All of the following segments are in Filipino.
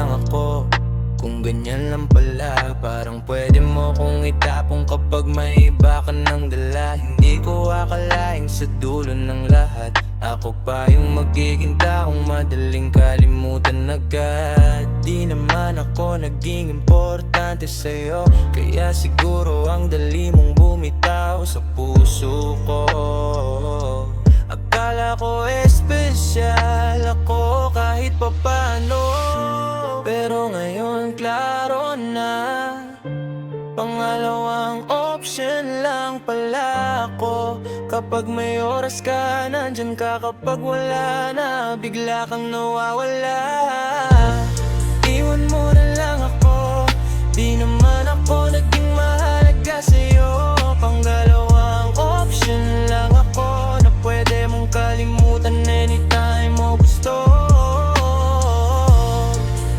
lang ako. Kung ganyan lang pala, parang pwede mo kong itapong kapag may iba ka ng dala. Hindi ko akalaing sa dulo ng lahat ako pa yung magiging taong madaling kalimutan agad. Di naman ako naging importante sa'yo, kaya siguro ang dali mong bumitaw sa puso ko. Akala ko espesyal ako kahit papano, pero ngayon klaro na, pangalawang option lang pala ako. Kapag may oras ka, nandyan ka. Kapag wala na, bigla kang nawawala. Iwan mo na lang ako, di naman ako naging mahalaga sa'yo. Panggalawang option lang ako, na pwede mong kalimutan anytime mo gusto.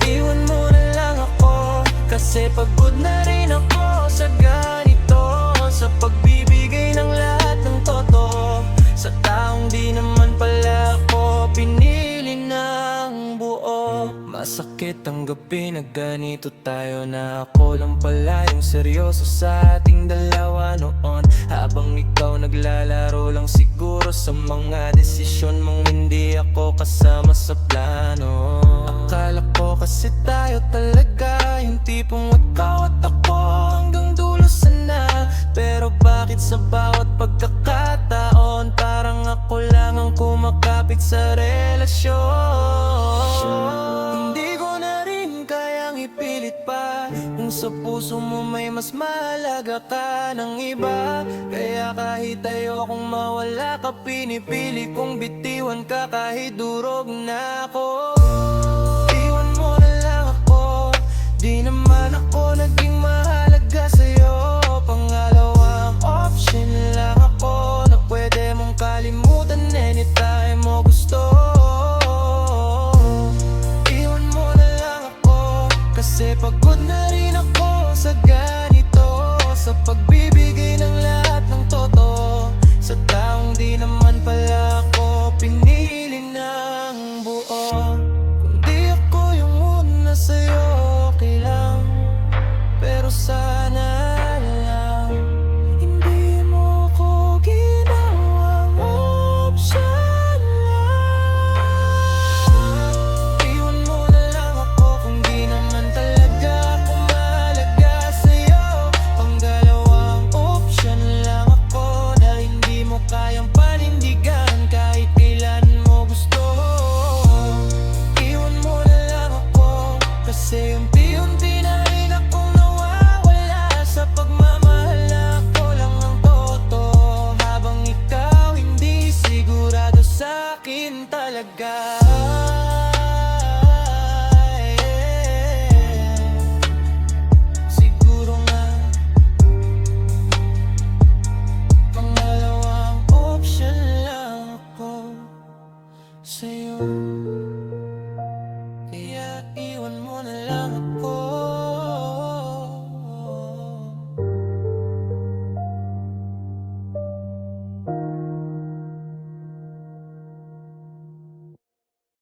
Iwan mo na lang ako, kasi pagod na rin ako sa ganito, sa pagbibigay ng lahat ng totoo sa taong di naman pala ako pinili ng buo. Masakit tanggapin na ganito tayo, na ako lang pala yung seryoso sa ating dalawa noon, habang ikaw naglalaro lang siguro sa mga desisyon mong hindi ako kasama sa plano. Akala ko kasi tayo talaga yung tipong ikaw at ako hanggang dulo sana, pero bakit sa bawat pagkakataon parang ako lang ang kumakapit sa relasyon? Hindi ko na rin kayang ipilit pa kung sa puso mo may mas mahalaga ka ng iba. Kaya kahit ayokong mawala ka, pinipili kong bitiwan ka kahit durog na ako.